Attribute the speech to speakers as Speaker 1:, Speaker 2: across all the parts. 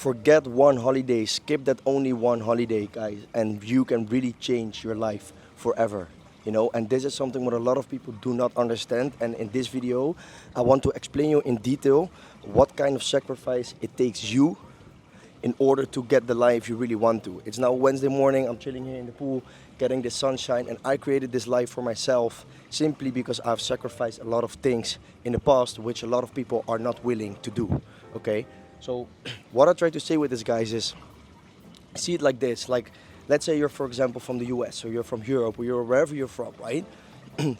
Speaker 1: Forget one holiday, skip that only one holiday, guys, and you can really change your life forever. And this is something what a lot of people do not understand. And in this video, I want to explain you in detail what kind of sacrifice it takes you in order to get the life you really want to. It's now Wednesday morning, I'm chilling here in the pool, getting the sunshine, and I created this life for myself simply because I've sacrificed a lot of things in the past which a lot of people are not willing to do. Okay? So what I try to say with this, guys, is see it like this. Like, let's say you're, for example, from the US or you're from Europe or you're wherever you're from, right?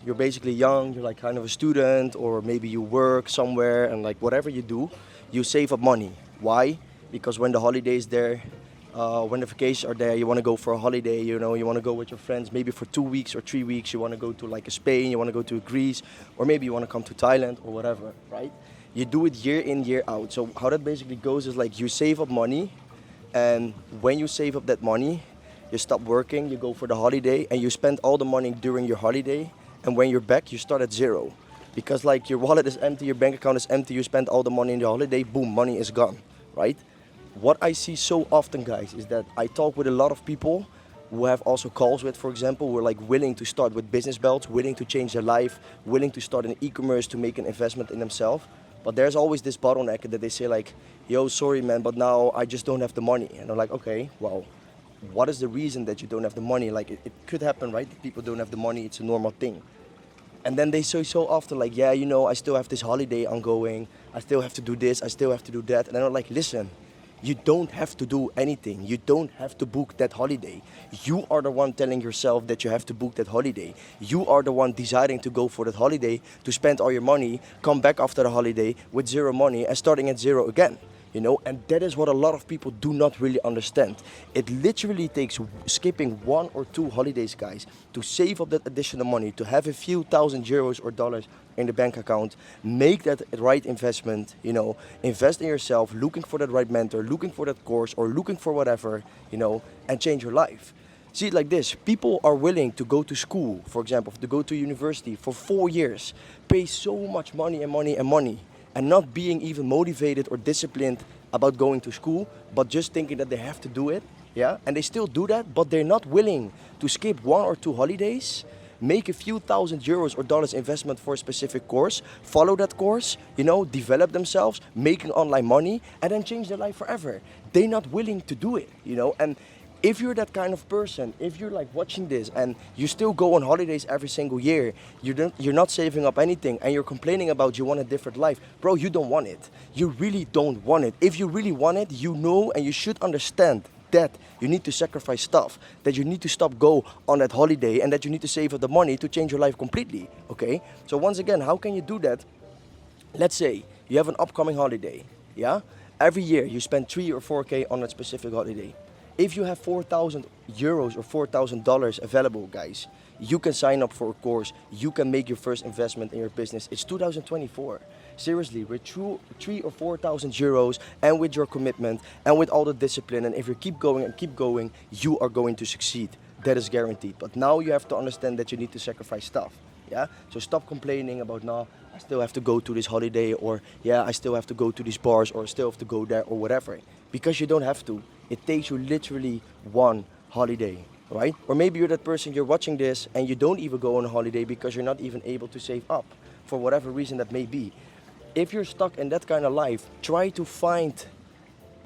Speaker 1: You're basically young, you're like kind of a student, or maybe you work somewhere, and like whatever you do, you save up money. Why? Because when the holidays there, when the vacations are there, you want to go for a holiday, you want to go with your friends, maybe for 2 weeks or 3 weeks, you want to go to like a Spain, you want to go to Greece, or maybe you want to come to Thailand or whatever, right? You do it year in, year out. So how that basically goes is like you save up money, and when you save up that money, you stop working, you go for the holiday, and you spend all the money during your holiday, and when you're back, you start at zero. Because like your wallet is empty, your bank account is empty, you spend all the money in the holiday, boom, money is gone, right? What I see so often, guys, is that I talk with a lot of people who have also calls with, for example, who are like willing to start with business belts, willing to change their life, willing to start an e-commerce to make an investment in themselves. But there's always this bottleneck that they say like, yo, sorry man, but now I just don't have the money. And I'm like, okay, well, what is the reason that you don't have the money? Like it could happen, right? If people don't have the money, it's a normal thing. And then they say so often like, yeah, I still have this holiday ongoing. I still have to do this. I still have to do that. And I'm like, listen, you don't have to do anything. You don't have to book that holiday. You are the one telling yourself that you have to book that holiday. You are the one deciding to go for that holiday, to spend all your money, come back after the holiday with zero money and starting at zero again. And that is what a lot of people do not really understand. It literally takes skipping 1 or 2 holidays, guys, to save up that additional money, to have a few thousand euros or dollars in the bank account, make that right investment, invest in yourself, looking for that right mentor, looking for that course, or looking for whatever, and change your life. See it like this, people are willing to go to school, for example, to go to university for 4 years, pay so much money and money and money, and not being even motivated or disciplined about going to school, but just thinking that they have to do it, yeah? And they still do that, but they're not willing to skip 1 or 2 holidays, make a few thousand euros or dollars investment for a specific course, follow that course, develop themselves, making online money, and then change their life forever. They're not willing to do it, and if you're that kind of person, if you're like watching this and you still go on holidays every single year, you're not saving up anything, and you're complaining about you want a different life, bro, you don't want it. You really don't want it. If you really want it, and you should understand that you need to sacrifice stuff, that you need to stop go on that holiday, and that you need to save up the money to change your life completely, okay? So once again, how can you do that? Let's say you have an upcoming holiday, yeah? Every year you spend 3 or 4K on that specific holiday. If you have 4,000 euros or $4,000 available, guys, you can sign up for a course. You can make your first investment in your business. It's 2024. Seriously, with 3 or 4,000 euros, and with your commitment and with all the discipline, and if you keep going and keep going, you are going to succeed. That is guaranteed. But now you have to understand that you need to sacrifice stuff. Yeah? So stop complaining about, no, I still have to go to this holiday, or yeah, I still have to go to these bars, or I still have to go there, or whatever. Because you don't have to. It takes you literally one holiday, right? Or maybe you're that person, you're watching this, and you don't even go on a holiday because you're not even able to save up for whatever reason that may be. If you're stuck in that kind of life, try to find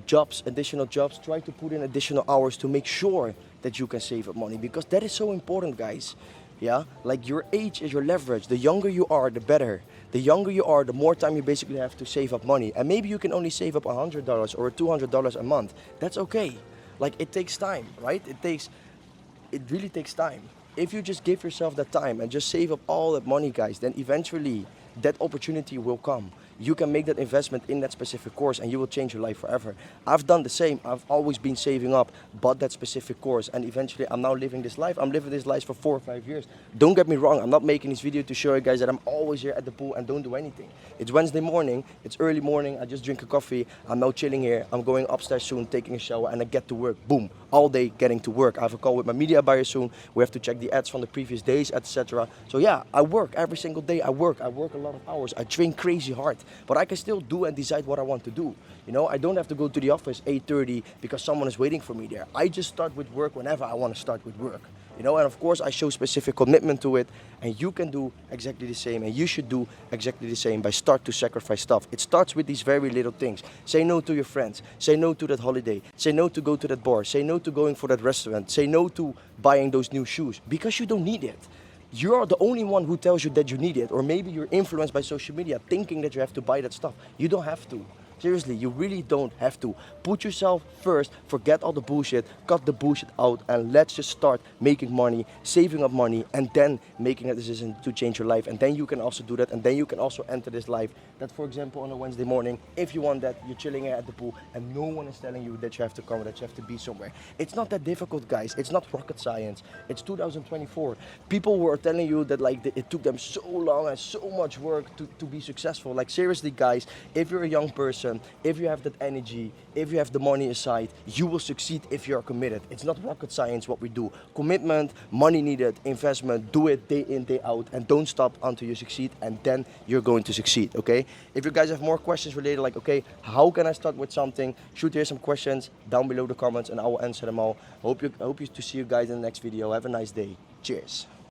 Speaker 1: jobs, additional jobs, try to put in additional hours to make sure that you can save up money, because that is so important, guys. Yeah, like your age is your leverage. The younger you are, the better. The younger you are, the more time you basically have to save up money. And maybe you can only save up $100 or $200 a month. That's okay. Like, it takes time, right? It really takes time. If you just give yourself that time and just save up all that money, guys, then eventually that opportunity will come. You can make that investment in that specific course, and you will change your life forever. I've done the same. I've always been saving up, bought that specific course, and eventually I'm now living this life. I'm living this life for 4 or 5 years. Don't get me wrong. I'm not making this video to show you guys that I'm always here at the pool and don't do anything. It's Wednesday morning. It's early morning. I just drink a coffee. I'm now chilling here. I'm going upstairs soon, taking a shower, and I get to work. Boom. all day getting to work. I have a call with my media buyer soon. We have to check the ads from the previous days, etc. So yeah, I work every single day. I work a lot of hours. I train crazy hard, but I can still do and decide what I want to do. You know, I don't have to go to the office 8:30 because someone is waiting for me there. I just start with work whenever I want to start with work. You know, and of course I show specific commitment to it, and you can do exactly the same, and you should do exactly the same by start to sacrifice stuff. It starts with these very little things. Say no to your friends, say no to that holiday, say no to go to that bar, say no to going for that restaurant, say no to buying those new shoes because you don't need it. You're the only one who tells you that you need it, or maybe you're influenced by social media thinking that you have to buy that stuff. You don't have to. Seriously, you really don't have to. Put yourself first, forget all the bullshit, cut the bullshit out, and let's just start making money, saving up money, and then making a decision to change your life. And then you can also do that, and then you can also enter this life that, for example, on a Wednesday morning, if you want that, you're chilling at the pool, and no one is telling you that you have to come, that you have to be somewhere. It's not that difficult, guys. It's not rocket science. It's 2024. People were telling you that like it took them so long and so much work to be successful. Like seriously, guys, if you're a young person, if you have that energy, if you have the money aside, you will succeed if you are committed. It's not rocket science what we do. Commitment, money needed, investment, do it day in, day out, and don't stop until you succeed, and then you're going to succeed, okay? If you guys have more questions related, like, okay, how can I start with something? Shoot here some questions down below the comments, and I will answer them all. Hope to see you guys in the next video. Have a nice day. Cheers.